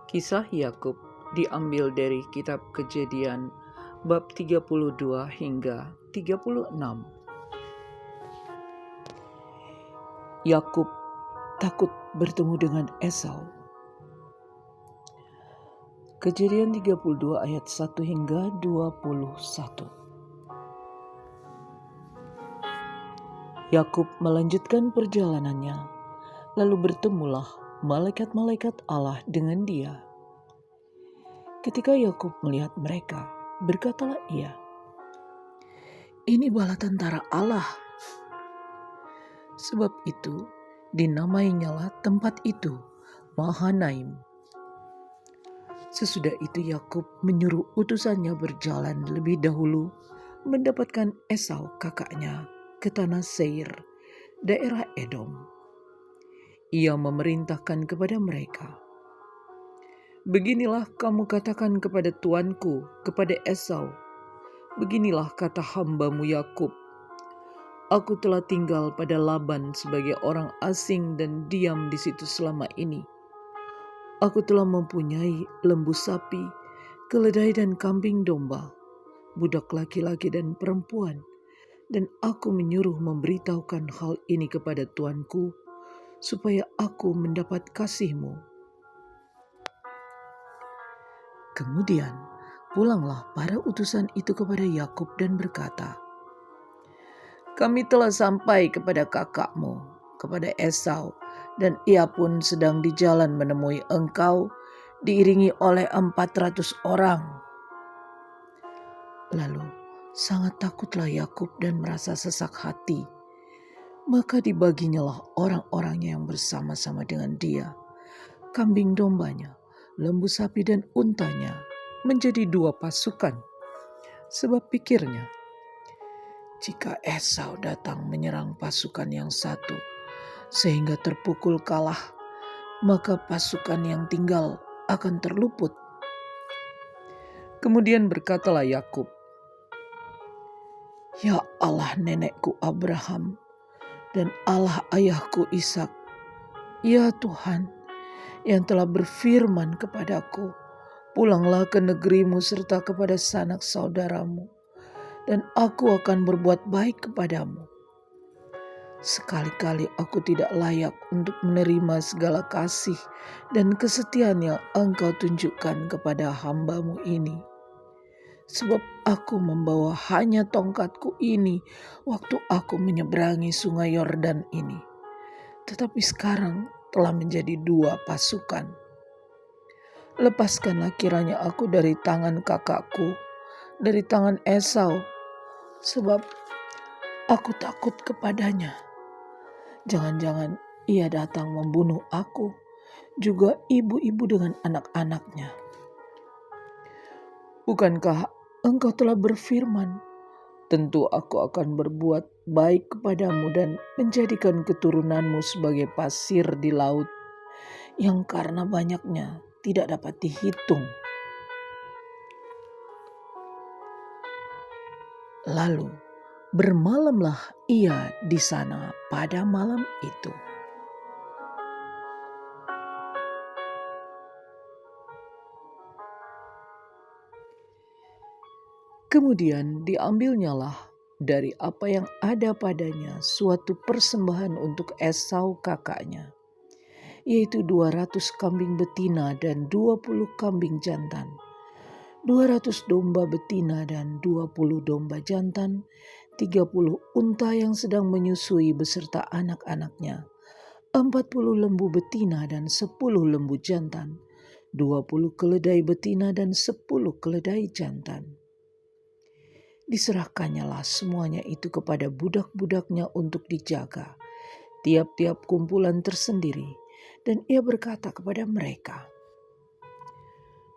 Kisah Yakub diambil dari kitab Kejadian bab 32 hingga 36. Yakub takut bertemu dengan Esau. Kejadian 32 ayat 1 hingga 21. Yakub melanjutkan perjalanannya, lalu bertemulah malaikat-malaikat Allah dengan dia. Ketika Yakub melihat mereka, berkatalah ia, "Ini bala tentara Allah." Sebab itu dinamainyalah tempat itu Mahanaim. Sesudah itu Yakub menyuruh utusannya berjalan lebih dahulu mendapatkan Esau kakaknya ke tanah Seir, daerah Edom. Ia memerintahkan kepada mereka, "Beginilah kamu katakan kepada tuanku, kepada Esau, beginilah kata hambamu Yakub, aku telah tinggal pada Laban sebagai orang asing dan diam di situ selama ini. Aku telah mempunyai lembu sapi, keledai dan kambing domba, budak laki-laki dan perempuan, dan aku menyuruh memberitahukan hal ini kepada tuanku, supaya aku mendapat kasihmu." Kemudian pulanglah para utusan itu kepada Yakub dan berkata, "Kami telah sampai kepada kakakmu, kepada Esau, dan ia pun sedang di jalan menemui engkau, diiringi oleh 400 orang. Lalu sangat takutlah Yakub dan merasa sesak hati. Maka dibaginyalah orang-orangnya yang bersama-sama dengan dia, kambing dombanya, lembu sapi dan untanya, menjadi 2 pasukan. Sebab pikirnya, jika Esau datang menyerang pasukan yang satu, sehingga terpukul kalah, maka pasukan yang tinggal akan terluput." Kemudian berkatalah Yakub, "Ya Allah nenekku Abraham dan Allah ayahku Ishak, ya Tuhan yang telah berfirman kepadaku, pulanglah ke negerimu serta kepada sanak saudaramu, dan aku akan berbuat baik kepadamu. Sekali-kali aku tidak layak untuk menerima segala kasih dan kesetiaan yang engkau tunjukkan kepada hambamu ini. Sebab aku membawa hanya tongkatku ini waktu aku menyeberangi sungai Yordan ini. Tetapi sekarang telah menjadi 2 pasukan. Lepaskanlah kiranya aku dari tangan kakakku, dari tangan Esau, sebab aku takut kepadanya. Jangan-jangan ia datang membunuh aku, juga ibu-ibu dengan anak-anaknya. Bukankah engkau telah berfirman, tentu aku akan berbuat baik kepadamu dan menjadikan keturunanmu sebagai pasir di laut, yang karena banyaknya tidak dapat dihitung." Lalu bermalamlah ia di sana pada malam itu. Kemudian diambilnyalah dari apa yang ada padanya suatu persembahan untuk Esau kakaknya, yaitu 200 kambing betina dan 20 kambing jantan, 200 domba betina dan 20 domba jantan, 30 unta yang sedang menyusui beserta anak-anaknya, 40 lembu betina dan 10 lembu jantan, 20 keledai betina dan 10 keledai jantan. Diserahkannyalah semuanya itu kepada budak-budaknya untuk dijaga, tiap-tiap kumpulan tersendiri, dan ia berkata kepada mereka,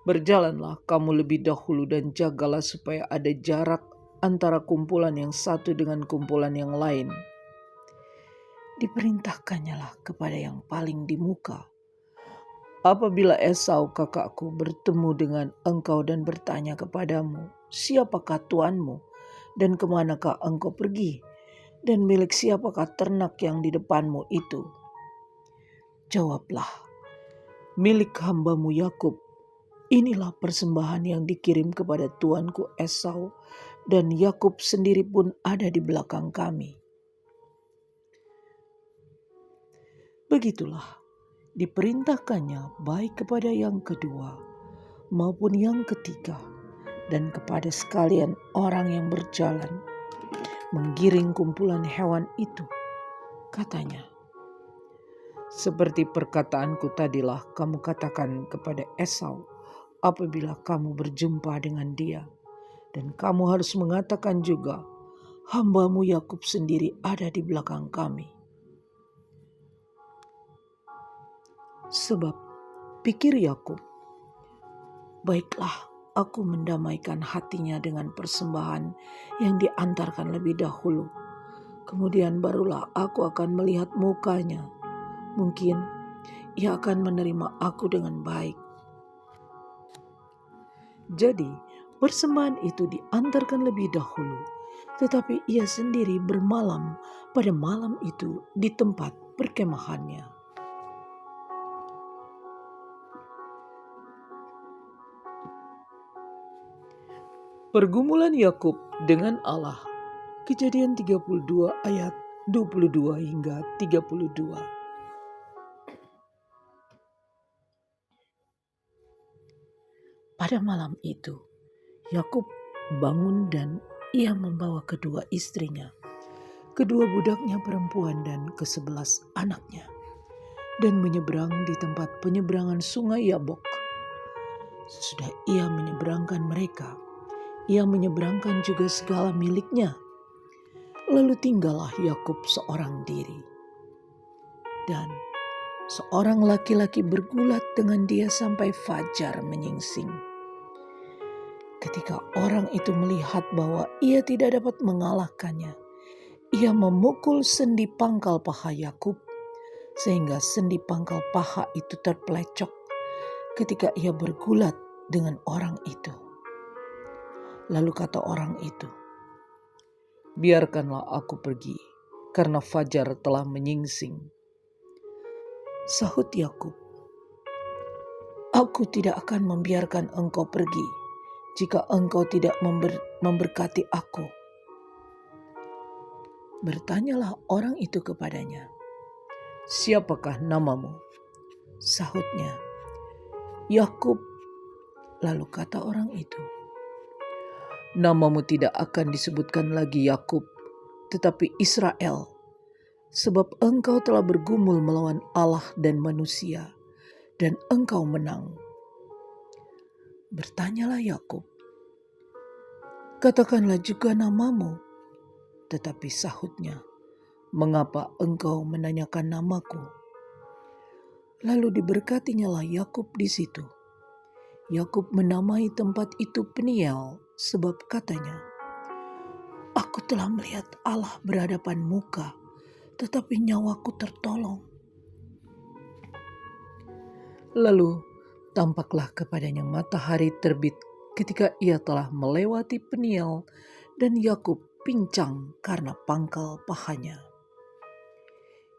"Berjalanlah kamu lebih dahulu dan jagalah supaya ada jarak antara kumpulan yang satu dengan kumpulan yang lain." Diperintahkannyalah kepada yang paling di muka, "Apabila Esau kakakku bertemu dengan engkau dan bertanya kepadamu, 'Siapakah tuanmu dan kemanakah engkau pergi, dan milik siapakah ternak yang di depanmu itu?' Jawablah, milik hambamu Yakub. Inilah persembahan yang dikirim kepada tuanku Esau, dan Yakub sendiri pun ada di belakang kami." Begitulah diperintahkannya baik kepada yang kedua maupun yang ketiga, dan kepada sekalian orang yang berjalan menggiring kumpulan hewan itu. Katanya, "Seperti perkataanku tadilah kamu katakan kepada Esau apabila kamu berjumpa dengan dia. Dan kamu harus mengatakan juga, hambamu Yakub sendiri ada di belakang kami." Sebab pikir Yakub, "Baiklah, aku mendamaikan hatinya dengan persembahan yang diantarkan lebih dahulu. Kemudian barulah aku akan melihat mukanya. Mungkin ia akan menerima aku dengan baik." Jadi persembahan itu diantarkan lebih dahulu, tetapi ia sendiri bermalam pada malam itu di tempat perkemahannya. Pergumulan Yakub dengan Allah. Kejadian 32 ayat 22 hingga 32. Pada malam itu, Yakub bangun dan ia membawa kedua istrinya, kedua budaknya perempuan dan ke-11 anaknya, dan menyeberang di tempat penyeberangan sungai Yabok. Sesudah ia menyeberangkan mereka, ia menyeberangkan juga segala miliknya. Lalu tinggallah Yakub seorang diri. Dan seorang laki-laki bergulat dengan dia sampai fajar menyingsing. Ketika orang itu melihat bahwa ia tidak dapat mengalahkannya, ia memukul sendi pangkal paha Yakub, sehingga sendi pangkal paha itu terpelecok ketika ia bergulat dengan orang itu. Lalu kata orang itu, "Biarkanlah aku pergi, karena fajar telah menyingsing." Sahut Yakub, "Aku tidak akan membiarkan engkau pergi jika engkau tidak memberkati aku." Bertanyalah orang itu kepadanya, "Siapakah namamu?" Sahutnya, "Yakub." Lalu kata orang itu, "Namamu tidak akan disebutkan lagi Yakub, tetapi Israel, sebab engkau telah bergumul melawan Allah dan manusia, dan engkau menang." Bertanyalah Yakub, "Katakanlah juga namamu." Tetapi sahutnya, "Mengapa engkau menanyakan namaku?" Lalu diberkatinyalah Yakub di situ. Yakub menamai tempat itu Peniel, sebab katanya, "Aku telah melihat Allah berhadapan muka, tetapi nyawaku tertolong." Lalu tampaklah kepadanya matahari terbit ketika ia telah melewati Peniel, dan Yakub pincang karena pangkal pahanya.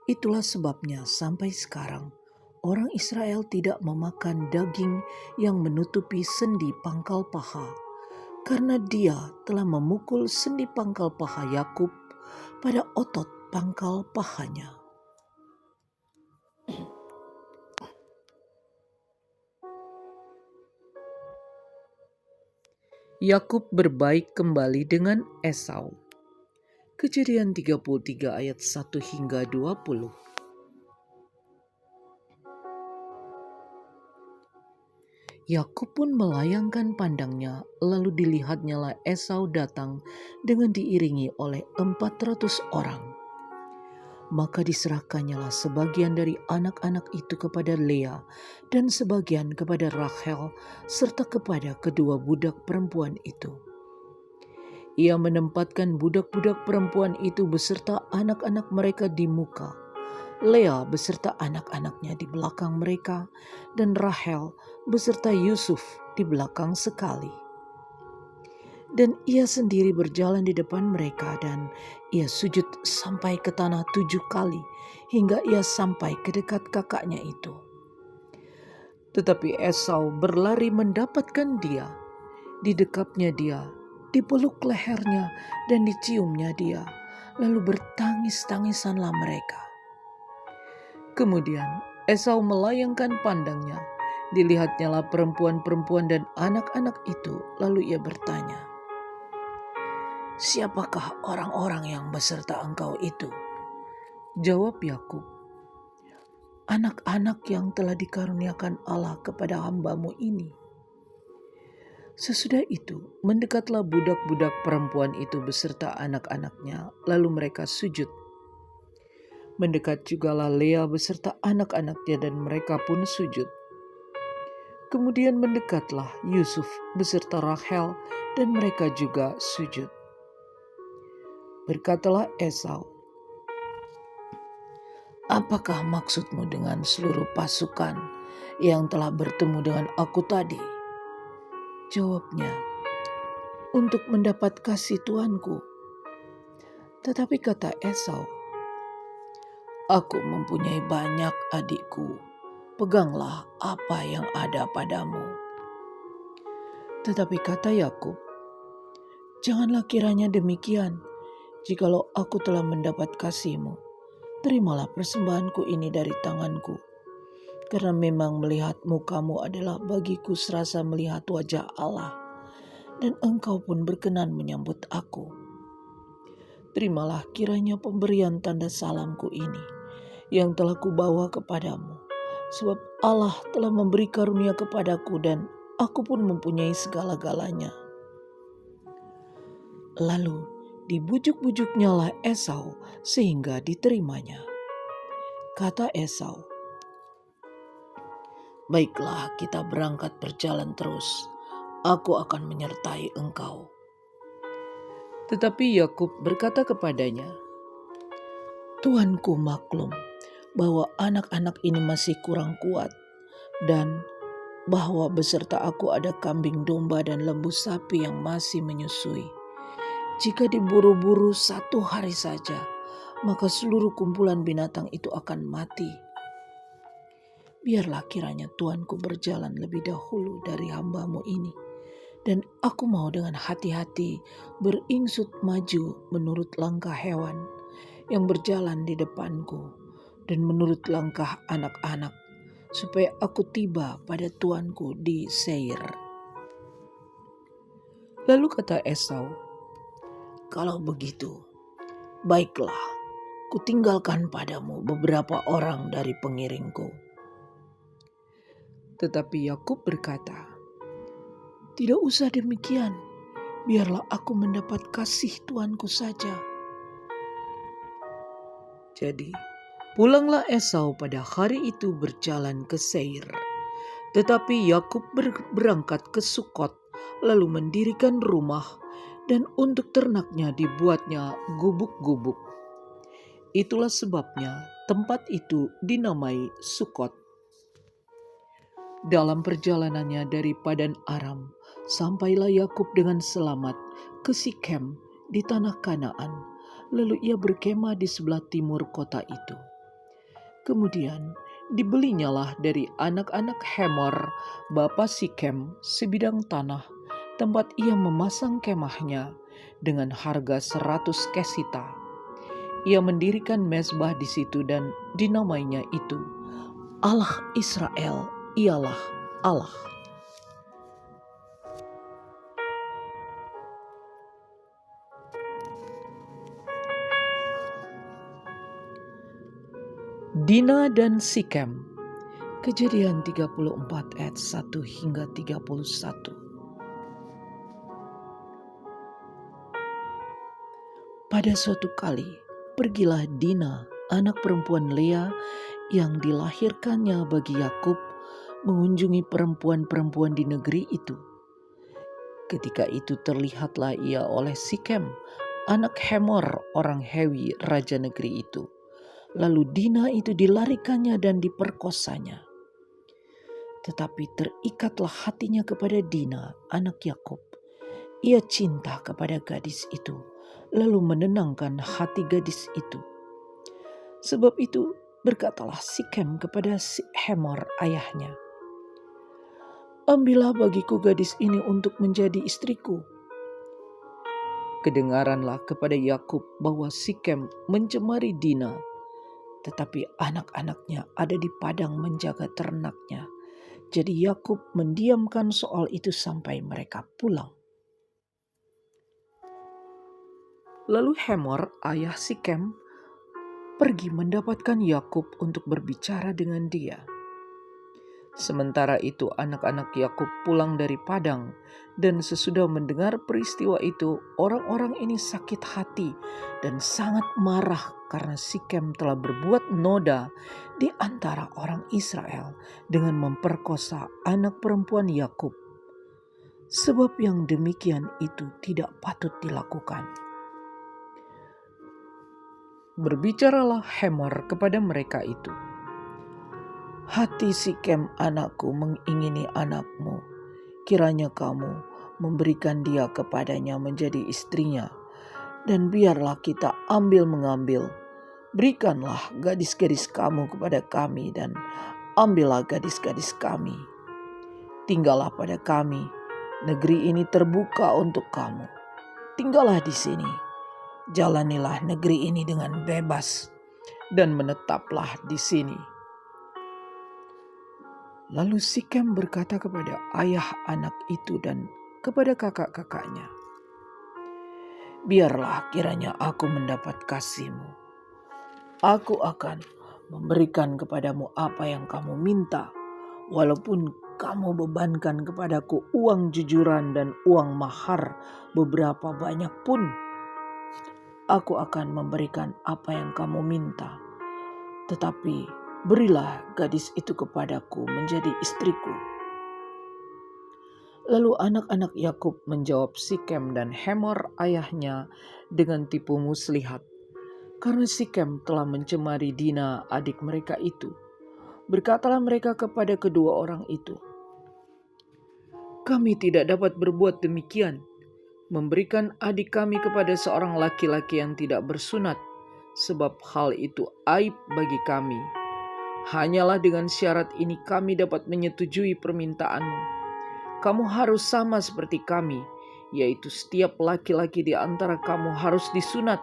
Itulah sebabnya sampai sekarang orang Israel tidak memakan daging yang menutupi sendi pangkal paha, karena dia telah memukul sendi pangkal paha Yakub pada otot pangkal pahanya. Yakub berbaik kembali dengan Esau. Kejadian 33 ayat 1 hingga 20. Yakub pun melayangkan pandangnya, lalu dilihatnyalah Esau datang dengan diiringi oleh 400 orang. Maka diserahkannyalah sebagian dari anak-anak itu kepada Lea dan sebagian kepada Rachel serta kepada kedua budak perempuan itu. Ia menempatkan budak-budak perempuan itu beserta anak-anak mereka di muka, Lea beserta anak-anaknya di belakang mereka, dan Rachel beserta Yusuf di belakang sekali. Dan ia sendiri berjalan di depan mereka, dan ia sujud sampai ke tanah 7 kali hingga ia sampai ke dekat kakaknya itu. Tetapi Esau berlari mendapatkan dia, didekapnya dia, dipeluk lehernya dan diciumnya dia, lalu bertangis-tangisanlah mereka. Kemudian Esau melayangkan pandangnya, dilihatnyalah perempuan-perempuan dan anak-anak itu, lalu ia bertanya, "Siapakah orang-orang yang beserta engkau itu?" Jawab Yakub, "Anak-anak yang telah dikaruniakan Allah kepada hamba-Mu ini." Sesudah itu mendekatlah budak-budak perempuan itu beserta anak-anaknya, lalu mereka sujud. Mendekat jugalah Lea beserta anak-anaknya dan mereka pun sujud. Kemudian mendekatlah Yusuf beserta Rachel dan mereka juga sujud. Berkatalah Esau, "Apakah maksudmu dengan seluruh pasukan yang telah bertemu dengan aku tadi?" Jawabnya, "Untuk mendapat kasih tuanku." Tetapi kata Esau, "Aku mempunyai banyak adikku, peganglah apa yang ada padamu." Tetapi kata Yakub, "Janganlah kiranya demikian. Jikalau aku telah mendapat kasih-Mu, terimalah persembahanku ini dari tanganku. Karena memang melihat muka-Mu adalah bagiku serasa melihat wajah Allah, dan Engkau pun berkenan menyambut aku. Terimalah kiranya pemberian tanda salamku ini, yang telah kubawa kepadamu, sebab Allah telah memberi karunia kepadaku dan aku pun mempunyai segala-galanya." Lalu dibujuk-bujuknyalah Esau sehingga diterimanya. Kata Esau, "Baiklah, kita berangkat berjalan terus. Aku akan menyertai engkau." Tetapi Yakub berkata kepadanya, "Tuanku maklum bahwa anak-anak ini masih kurang kuat, dan bahwa beserta aku ada kambing domba dan lembu sapi yang masih menyusui. Jika diburu-buru 1 hari saja, maka seluruh kumpulan binatang itu akan mati. Biarlah kiranya tuanku berjalan lebih dahulu dari hamba-Mu ini, dan aku mau dengan hati-hati beringsut maju menurut langkah hewan yang berjalan di depanku dan menurut langkah anak-anak, supaya aku tiba pada tuanku di Seir." Lalu kata Esau, "Kalau begitu, baiklah, kutinggalkan padamu beberapa orang dari pengiringku." Tetapi Yakub berkata, "Tidak usah demikian, biarlah aku mendapat kasih tuanku saja." Jadi pulanglah Esau pada hari itu berjalan ke Seir. Tetapi Yakub berangkat ke Sukot, lalu mendirikan rumah, dan untuk ternaknya dibuatnya gubuk-gubuk. Itulah sebabnya tempat itu dinamai Sukot. Dalam perjalanannya dari Padan Aram, sampailah Yakub dengan selamat ke Sikem di tanah Kanaan, lalu ia berkemah di sebelah timur kota itu. Kemudian dibelinyalah dari anak-anak Hemor, bapa Sikem, sebidang tanah, tempat ia memasang kemahnya, dengan harga 100 kesita. Ia mendirikan mezbah di situ dan dinamainya itu, Allah Israel ialah Allah. Dina dan Sikem. Kejadian 34 ayat 1 hingga 31. Pada suatu kali, pergilah Dina, anak perempuan Lea yang dilahirkannya bagi Yakub, mengunjungi perempuan-perempuan di negeri itu. Ketika itu terlihatlah ia oleh Sikem, anak Hemor, orang Hewi, raja negeri itu. Lalu Dina itu dilarikannya dan diperkosanya. Tetapi terikatlah hatinya kepada Dina, anak Yakub. Ia cinta kepada gadis itu, lalu menenangkan hati gadis itu. Sebab itu berkatalah Sikem kepada Hemor ayahnya, Ambillah bagiku gadis ini untuk menjadi istriku." Kedengaranlah kepada Yakub bahwa Sikem mencemari Dina, tetapi anak-anaknya ada di padang menjaga ternaknya. Jadi Yakub mendiamkan soal itu sampai mereka pulang. Lalu Hemor, ayah Sikem, pergi mendapatkan Yakub untuk berbicara dengan dia. Sementara itu anak-anak Yakub pulang dari padang, dan sesudah mendengar peristiwa itu, orang-orang ini sakit hati dan sangat marah karena Sikem telah berbuat noda di antara orang Israel dengan memperkosa anak perempuan Yakub. Sebab yang demikian itu tidak patut dilakukan. Berbicaralah Hemor kepada mereka itu, "Hati Sikem anakku mengingini anakmu. Kiranya kamu memberikan dia kepadanya menjadi istrinya, dan biarlah kita ambil-mengambil. Berikanlah gadis-gadis kamu kepada kami, dan ambillah gadis-gadis kami. Tinggallah pada kami, negeri ini terbuka untuk kamu. Tinggallah di sini, jalanilah negeri ini dengan bebas, dan menetaplah di sini." Lalu Sikem berkata kepada ayah anak itu dan kepada kakak-kakaknya, "Biarlah kiranya aku mendapat kasihmu. Aku akan memberikan kepadamu apa yang kamu minta, walaupun kamu bebankan kepadaku uang jujuran dan uang mahar beberapa banyak pun. Aku akan memberikan apa yang kamu minta, tetapi berilah gadis itu kepadaku menjadi istriku." Lalu anak-anak Yakub menjawab Sikem dan Hemor ayahnya dengan tipu muslihat, karena Sikem telah mencemari Dina adik mereka itu. Berkatalah mereka kepada kedua orang itu, "Kami tidak dapat berbuat demikian, memberikan adik kami kepada seorang laki-laki yang tidak bersunat, sebab hal itu aib bagi kami. Hanyalah dengan syarat ini kami dapat menyetujui permintaanmu. Kamu harus sama seperti kami, yaitu setiap laki-laki di antara kamu harus disunat.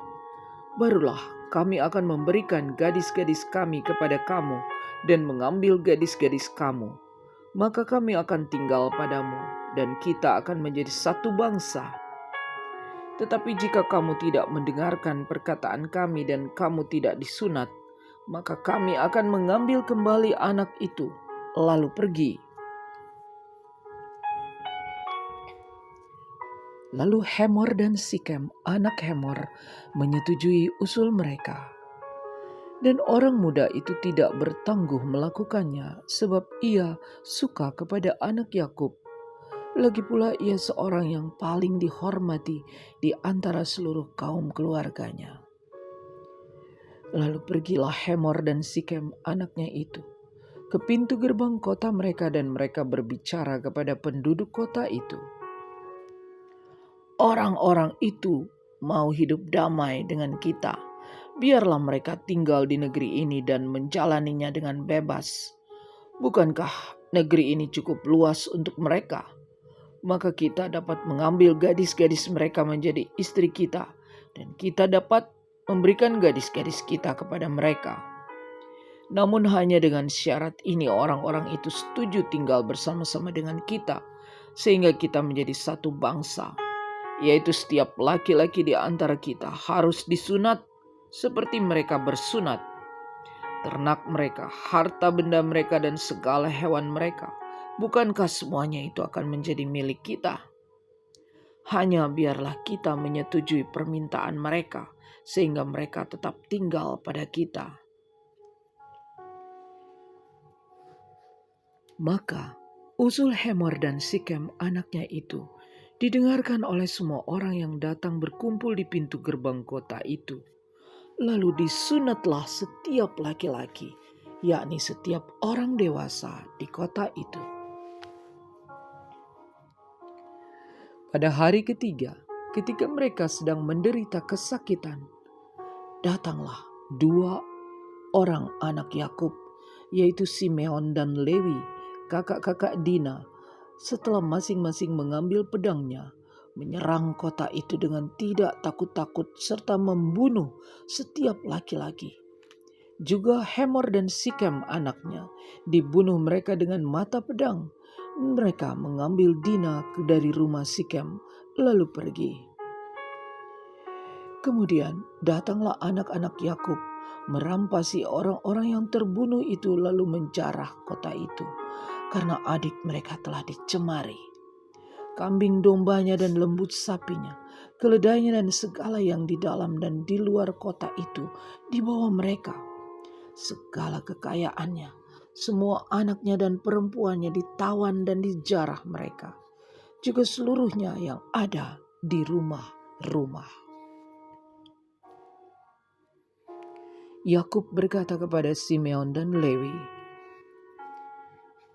Barulah kami akan memberikan gadis-gadis kami kepada kamu dan mengambil gadis-gadis kamu. Maka kami akan tinggal padamu dan kita akan menjadi satu bangsa. Tetapi jika kamu tidak mendengarkan perkataan kami dan kamu tidak disunat, maka kami akan mengambil kembali anak itu, lalu pergi." Lalu Hemor dan Sikem, anak Hemor, menyetujui usul mereka. Dan orang muda itu tidak bertangguh melakukannya, sebab ia suka kepada anak Yakub. Lagi pula ia seorang yang paling dihormati di antara seluruh kaum keluarganya. Lalu pergilah Hemor dan Sikem anaknya itu ke pintu gerbang kota mereka, dan mereka berbicara kepada penduduk kota itu, "Orang-orang itu mau hidup damai dengan kita. Biarlah mereka tinggal di negeri ini dan menjalaninya dengan bebas. Bukankah negeri ini cukup luas untuk mereka? Maka kita dapat mengambil gadis-gadis mereka menjadi istri kita, dan kita dapat memberikan gadis-gadis kita kepada mereka. Namun hanya dengan syarat ini orang-orang itu setuju tinggal bersama-sama dengan kita, sehingga kita menjadi satu bangsa, yaitu setiap laki-laki di antara kita harus disunat seperti mereka bersunat. Ternak mereka, harta benda mereka, dan segala hewan mereka, bukankah semuanya itu akan menjadi milik kita? Hanya biarlah kita menyetujui permintaan mereka, sehingga mereka tetap tinggal pada kita." Maka usul Hemor dan Sikem anaknya itu didengarkan oleh semua orang yang datang berkumpul di pintu gerbang kota itu. Lalu disunatlah setiap laki-laki, yakni setiap orang dewasa di kota itu. Pada hari ketiga, ketika mereka sedang menderita kesakitan, datanglah dua orang anak Yakub, yaitu Simeon dan Lewi, kakak-kakak Dina, setelah masing-masing mengambil pedangnya, menyerang kota itu dengan tidak takut-takut serta membunuh setiap laki-laki. Juga Hamor dan Sikem anaknya dibunuh mereka dengan mata pedang. Mereka mengambil Dina dari rumah Sikem lalu pergi. Kemudian datanglah anak-anak Yakub merampasi orang-orang yang terbunuh itu lalu menjarah kota itu karena adik mereka telah dicemari. Kambing dombanya dan lembut sapinya, keledainya dan segala yang di dalam dan di luar kota itu dibawa mereka. Segala kekayaannya, semua anaknya dan perempuannya ditawan dan dijarah mereka, juga seluruhnya yang ada di rumah-rumah. Yakub berkata kepada Simeon dan Lewi,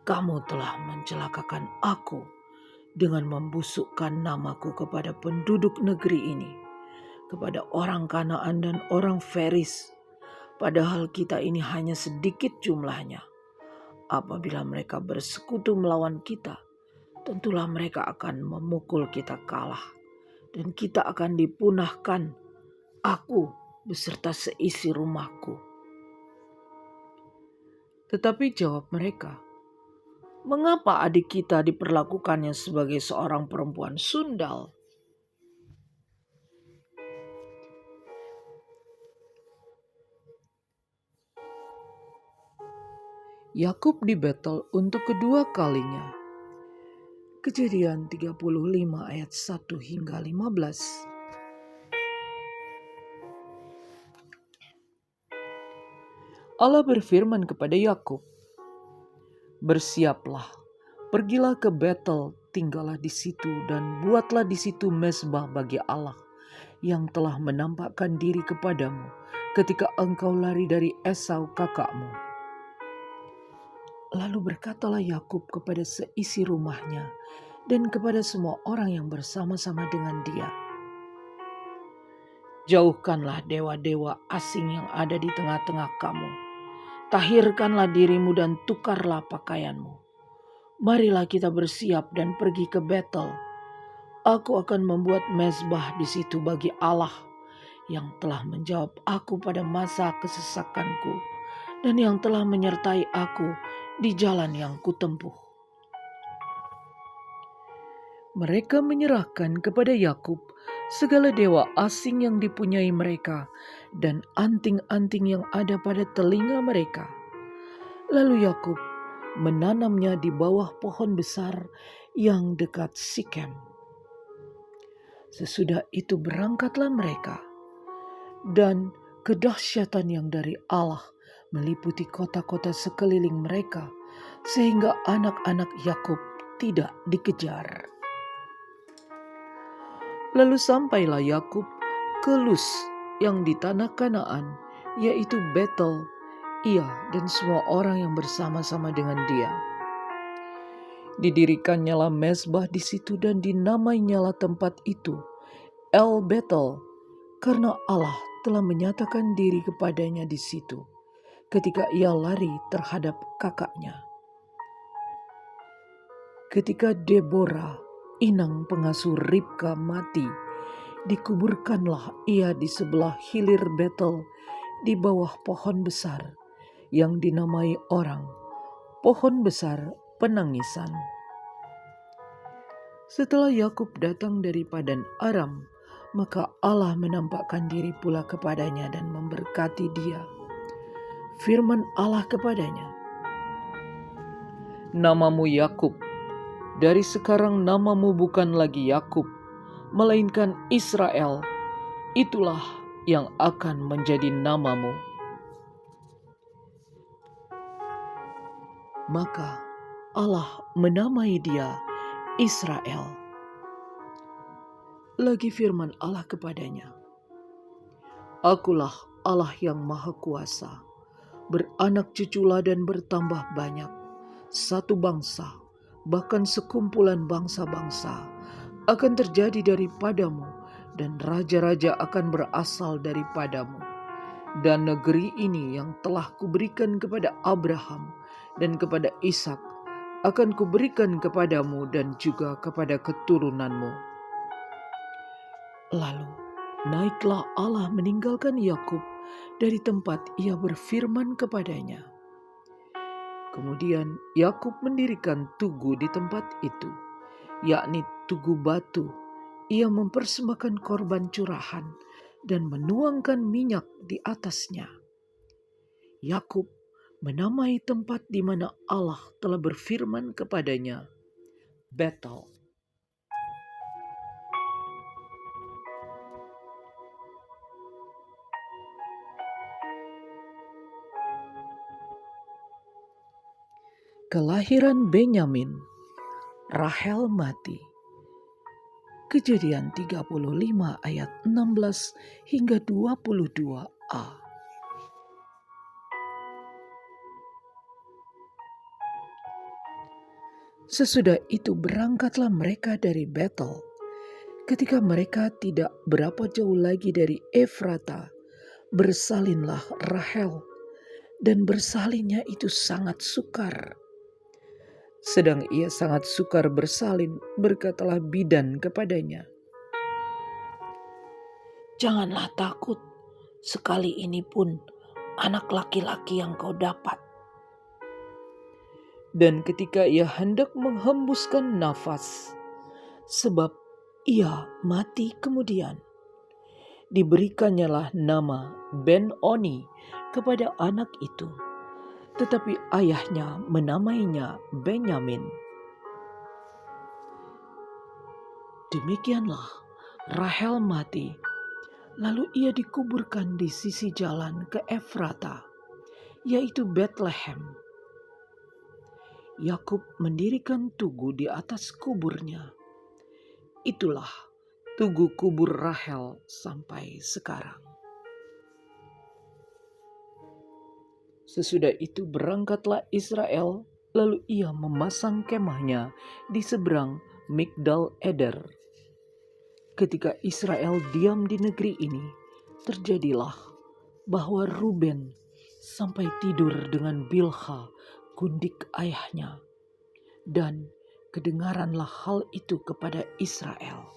"Kamu telah mencelakakan aku dengan membusukkan namaku kepada penduduk negeri ini, kepada orang Kanaan dan orang Feris. Padahal kita ini hanya sedikit jumlahnya. Apabila mereka bersekutu melawan kita, tentulah mereka akan memukul kita kalah, dan kita akan dipunahkan, aku beserta seisi rumahku." Tetapi jawab mereka, "Mengapa adik kita diperlakukannya sebagai seorang perempuan sundal?" Yakub di Betel untuk kedua kalinya. Kejadian 35 ayat 1 hingga 15. Allah berfirman kepada Yakub, "Bersiaplah, pergilah ke Betel, tinggallah di situ dan buatlah di situ mezbah bagi Allah yang telah menampakkan diri kepadamu ketika engkau lari dari Esau kakakmu." Lalu berkatalah Yakub kepada seisi rumahnya dan kepada semua orang yang bersama-sama dengan dia, "Jauhkanlah dewa-dewa asing yang ada di tengah-tengah kamu. Tahirkanlah dirimu dan tukarlah pakaianmu. Marilah kita bersiap dan pergi ke Betel. Aku akan membuat mezbah di situ bagi Allah yang telah menjawab aku pada masa kesesakanku dan yang telah menyertai aku di jalan yang kutempuh." Mereka menyerahkan kepada Yakub segala dewa asing yang dipunyai mereka dan anting-anting yang ada pada telinga mereka. Lalu Yakub menanamnya di bawah pohon besar yang dekat Sikem. Sesudah itu berangkatlah mereka, dan kedahsyatan yang dari Allah meliputi kota-kota sekeliling mereka, sehingga anak-anak Yakub tidak dikejar. Lalu sampailah Yakub ke Luz yang di tanah Kanaan, yaitu Betel, ia dan semua orang yang bersama-sama dengan dia. Didirikannyalah mezbah di situ dan dinamainyalah tempat itu El Betel, karena Allah telah menyatakan diri kepadanya di situ ketika ia lari terhadap kakaknya. Ketika Deborah, inang pengasuh Ribka, mati, dikuburkanlah ia di sebelah hilir Betel di bawah pohon besar yang dinamai orang pohon besar penangisan. Setelah Yakub datang dari Padan Aram, maka Allah menampakkan diri pula kepadanya dan memberkati dia. Firman Allah kepadanya, "Namamu Yakub, dari sekarang namamu bukan lagi Yakub, melainkan Israel. Itulah yang akan menjadi namamu." Maka Allah menamai dia Israel. Lagi firman Allah kepadanya, "Akulah Allah yang Maha Kuasa, beranak cuculah dan bertambah banyak. Satu bangsa, bahkan sekumpulan bangsa-bangsa akan terjadi daripadamu, dan raja-raja akan berasal daripadamu. Dan negeri ini yang telah kuberikan kepada Abraham dan kepada Ishak akan kuberikan kepadamu dan juga kepada keturunanmu. Lalu naiklah Allah meninggalkan Yakub dari tempat ia berfirman kepadanya. Kemudian Yakub mendirikan tugu di tempat itu, yakni tugu batu. Ia mempersembahkan korban curahan dan menuangkan minyak di atasnya. Yakub menamai tempat di mana Allah telah berfirman kepadanya, Betel. Kelahiran Benyamin, Rahel mati. Kejadian 35 ayat 16 hingga 22a. Sesudah itu berangkatlah mereka dari Betel. Ketika mereka tidak berapa jauh lagi dari Efrata, bersalinlah Rahel, dan bersalinnya itu sangat sukar. Sedang ia sangat sukar bersalin, berkatalah bidan kepadanya, "Janganlah takut, sekali ini pun anak laki-laki yang kau dapat." Dan ketika ia hendak menghembuskan nafas, sebab ia mati kemudian, diberikannya nama Ben-Oni kepada anak itu. Tetapi ayahnya menamainya Benyamin. Demikianlah Rahel mati, lalu ia dikuburkan di sisi jalan ke Efrata, yaitu Betlehem. Yakub mendirikan tugu di atas kuburnya. Itulah tugu kubur Rahel sampai sekarang. Sesudah itu berangkatlah Israel, lalu ia memasang kemahnya di seberang Migdal Eder. Ketika Israel diam di negeri ini, terjadilah bahwa Ruben sampai tidur dengan Bilha, gundik ayahnya, dan kedengaranlah hal itu kepada Israel.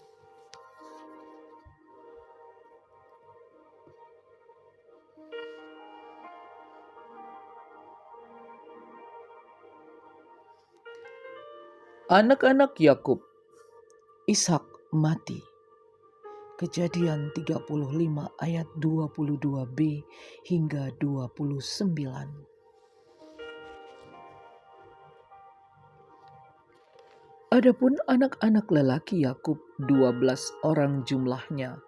Anak-anak Yakub, Ishak mati. Kejadian 35 ayat 22b hingga 29. Adapun anak-anak lelaki Yakub 12 orang jumlahnya.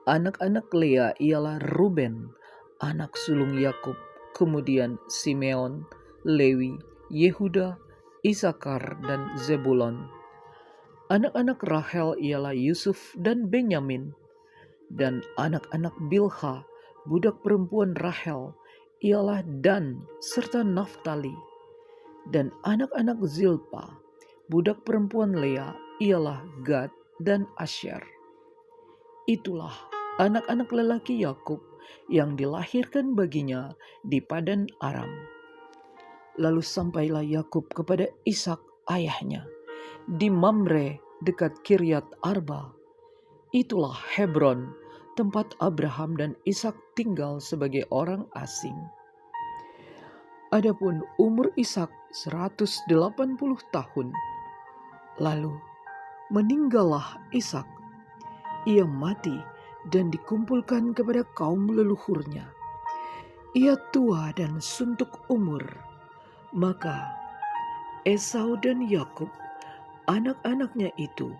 Anak-anak Lea ialah Ruben, anak sulung Yakub, kemudian Simeon, Lewi, Yehuda, Isakar, dan Zebulon. Anak-anak Rahel ialah Yusuf dan Benyamin. Dan anak-anak Bilha, budak perempuan Rahel, ialah Dan serta Naftali. Dan anak-anak Zilpa, budak perempuan Lea, ialah Gad dan Asher. Itulah anak-anak lelaki Yakub yang dilahirkan baginya di Padan Aram. Lalu sampailah Yakub kepada Ishak ayahnya di Mamre dekat Kiryat Arba. Itulah Hebron, tempat Abraham dan Ishak tinggal sebagai orang asing. Adapun umur Ishak 180 tahun. Lalu meninggallah Ishak. Ia mati dan dikumpulkan kepada kaum leluhurnya. Ia tua dan suntuk umur. Maka Esau dan Yakub, anak-anaknya itu,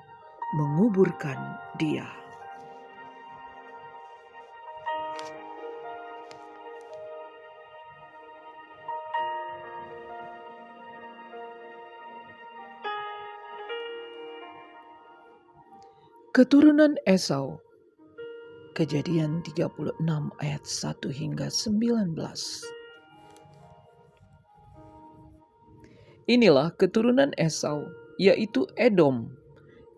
menguburkan dia. Keturunan Esau. Kejadian 36 ayat 1 hingga 19. Inilah keturunan Esau, yaitu Edom.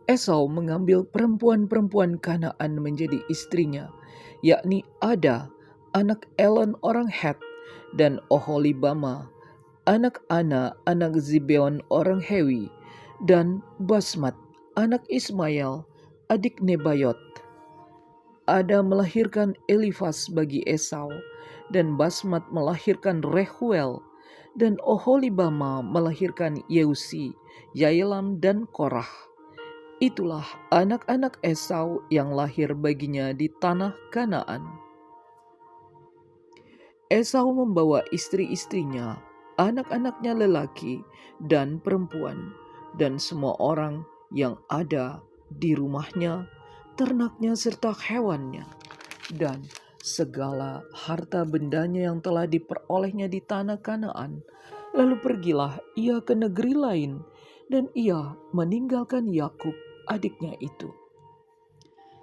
Esau mengambil perempuan-perempuan Kanaan menjadi istrinya, yakni Ada, anak Elon orang Het, dan Oholibama, anak Ana, anak Zibeon orang Hewi, dan Basmat, anak Ismail, adik Nebayot. Ada melahirkan Elifas bagi Esau, dan Basmat melahirkan Rehuel, dan Oholibama melahirkan Yeusi, Yaelam, dan Korah. Itulah anak-anak Esau yang lahir baginya di tanah Kanaan. Esau membawa istri-istrinya, anak-anaknya lelaki dan perempuan, dan semua orang yang ada di rumahnya, ternaknya serta hewannya, dan segala harta bendanya yang telah diperolehnya di tanah Kanaan. Lalu pergilah ia ke negeri lain, dan ia meninggalkan Yakub adiknya itu.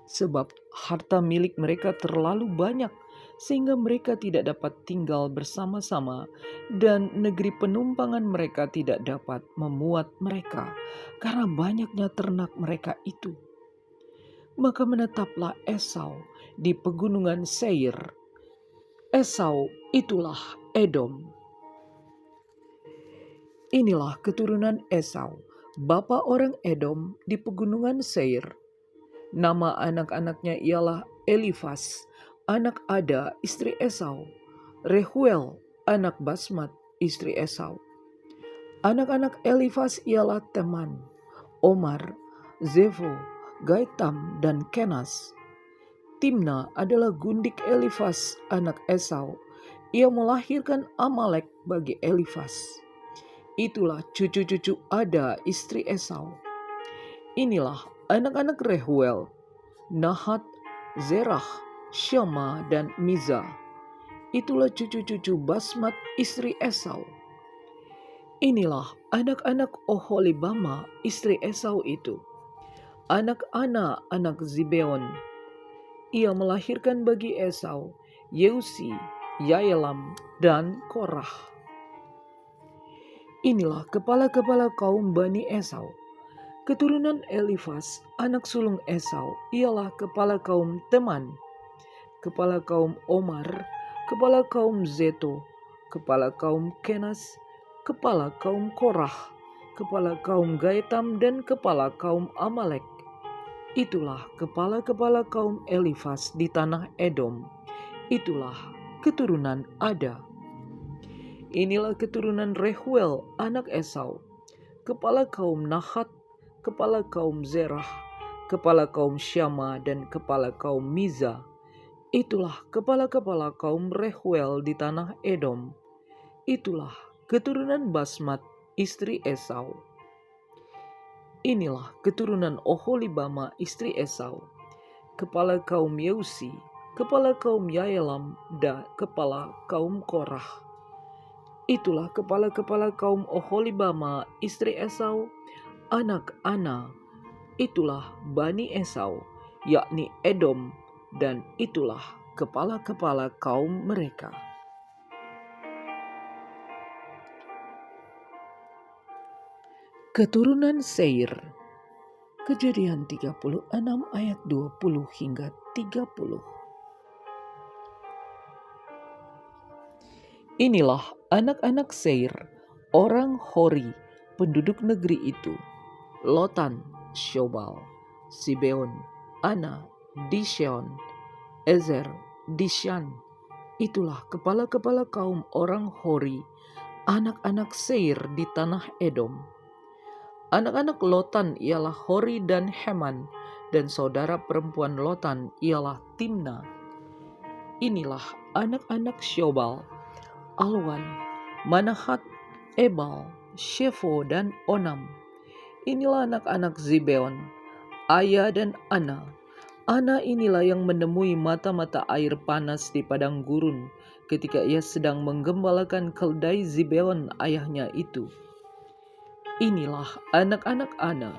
Sebab harta milik mereka terlalu banyak, sehingga mereka tidak dapat tinggal bersama-sama, dan negeri penumpangan mereka tidak dapat memuat mereka, karena banyaknya ternak mereka itu. Maka menetaplah Esau di pegunungan Seir. Esau itulah Edom. Inilah keturunan Esau, bapa orang Edom di pegunungan Seir. Nama anak-anaknya ialah Elifas, anak Ada, istri Esau, Rehuel, anak Basmat, istri Esau. Anak-anak Elifas ialah Teman, Omar, Zefo, Gaitam, dan Kenas. Timna adalah gundik Elifas, anak Esau. Ia melahirkan Amalek bagi Elifas. Itulah cucu-cucu Ada, istri Esau. Inilah anak-anak Rehuel, Nahat, Zerah, Syama, dan Miza. Itulah cucu-cucu Basmat, istri Esau. Inilah anak-anak Oholibama, istri Esau itu. Anak Ana, anak Zibeon. Ia melahirkan bagi Esau Yeusi, Yaelam, dan Korah. Inilah kepala-kepala kaum Bani Esau. Keturunan Elifas, anak sulung Esau, ialah kepala kaum Teman, kepala kaum Omar, kepala kaum Zeto, kepala kaum Kenas, kepala kaum Korah, kepala kaum Gaitam, dan kepala kaum Amalek. Itulah kepala-kepala kaum Elifas di tanah Edom. Itulah keturunan Ada. Inilah keturunan Rehuel, anak Esau, kepala kaum Nahat, kepala kaum Zerah, kepala kaum Syama, dan kepala kaum Miza. Itulah kepala-kepala kaum Rehuel di tanah Edom. Itulah keturunan Basmat, istri Esau. Inilah keturunan Oholibama, istri Esau, kepala kaum Yeusi, kepala kaum Yaelam, dan kepala kaum Korah. Itulah kepala-kepala kaum Oholibama, istri Esau, anak Ana. Itulah Bani Esau, yakni Edom, dan itulah kepala-kepala kaum mereka. Keturunan Seir. Kejadian 36 ayat 20 hingga 30. Inilah anak-anak Seir, orang Hori, penduduk negeri itu: Lotan, Shobal, Sibeon, Ana, Disheon, Ezer, Dishan. Itulah kepala-kepala kaum orang Hori, anak-anak Seir di tanah Edom. Anak-anak Lotan ialah Hori dan Heman, dan saudara perempuan Lotan ialah Timna. Inilah anak-anak Shobal: Alwan, Manahat, Ebal, Shefo, dan Onam. Inilah anak-anak Zibeon, Aya dan Ana. Ana inilah yang menemui mata-mata air panas di padang gurun ketika ia sedang menggembalakan keldai Zibeon ayahnya itu. Inilah anak-anak Ana,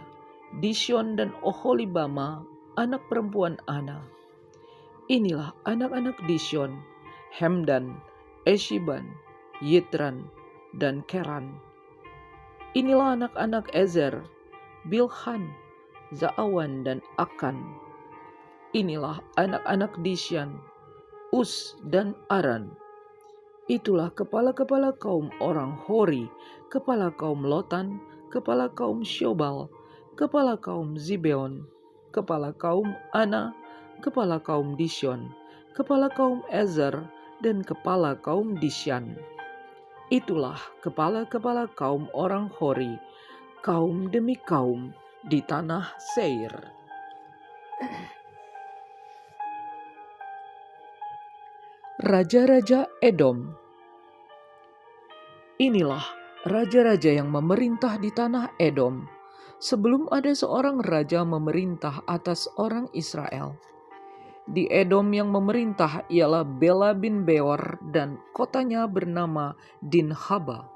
Dishon dan Oholibama, anak perempuan Ana. Inilah anak-anak Dishon, Hemdan, Eshiban, Yitran, dan Keran. Inilah anak-anak Ezer, Bilhan, Zaawan, dan Akan. Inilah anak-anak Dishan, Us, dan Aran. Itulah kepala-kepala kaum orang Hori, kepala kaum Lotan, kepala kaum Syobal, kepala kaum Zibeon, kepala kaum Ana, kepala kaum Dishon, kepala kaum Ezer, dan kepala kaum Dishan. Itulah kepala-kepala kaum orang Hori, kaum demi kaum di tanah Seir. Raja-raja Edom. Inilah raja-raja yang memerintah di tanah Edom, sebelum ada seorang raja memerintah atas orang Israel. Di Edom yang memerintah ialah Bela bin Beor dan kotanya bernama Dinhaba.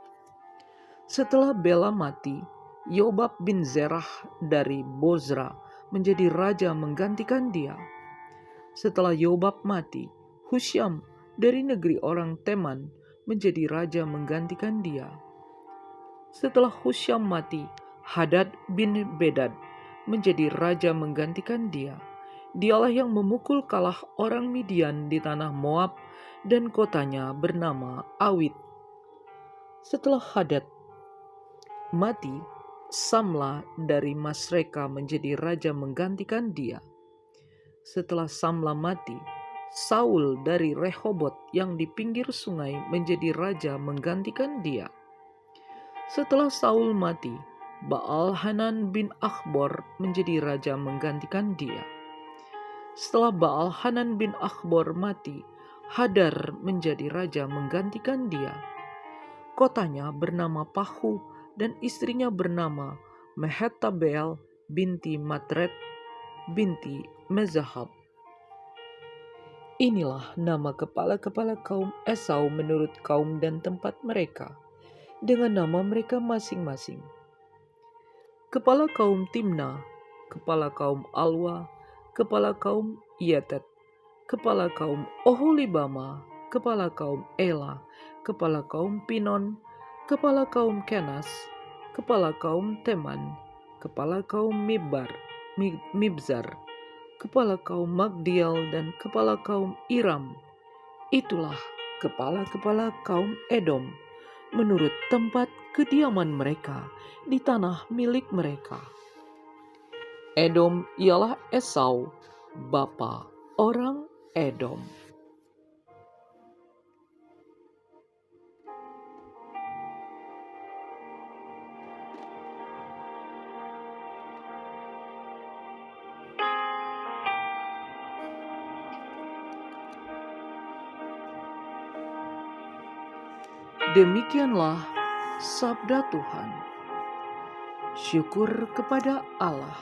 Setelah Bela mati, Yobab bin Zerah dari Bozra menjadi raja menggantikan dia. Setelah Yobab mati, Husyam dari negeri orang Teman menjadi raja menggantikan dia. Setelah Husyam mati, Hadad bin Bedad menjadi raja menggantikan dia. Dialah yang memukul kalah orang Midian di tanah Moab dan kotanya bernama Awit. Setelah Hadad mati, Samla dari Masreka menjadi raja menggantikan dia. Setelah Samla mati, Saul dari Rehobot yang di pinggir sungai menjadi raja menggantikan dia. Setelah Saul mati, Baal-Hanan bin Akhbor menjadi raja menggantikan dia. Setelah Baal-Hanan bin Akhbor mati, Hadar menjadi raja menggantikan dia. Kotanya bernama Pahu dan istrinya bernama Mehetabel binti Matred binti Mezahab. Inilah nama kepala-kepala kaum Esau menurut kaum dan tempat mereka, dengan nama mereka masing-masing. Kepala kaum Timna, kepala kaum Alwa, kepala kaum Yetet, kepala kaum Oholibama, kepala kaum Ela, kepala kaum Pinon, kepala kaum Kenas, kepala kaum Teman, kepala kaum Mibzar, kepala kaum Magdiel, dan kepala kaum Iram. Itulah kepala-kepala kaum Edom menurut tempat kediaman mereka di tanah milik mereka. Edom ialah Esau, bapa orang Edom. Demikianlah sabda Tuhan. Syukur kepada Allah.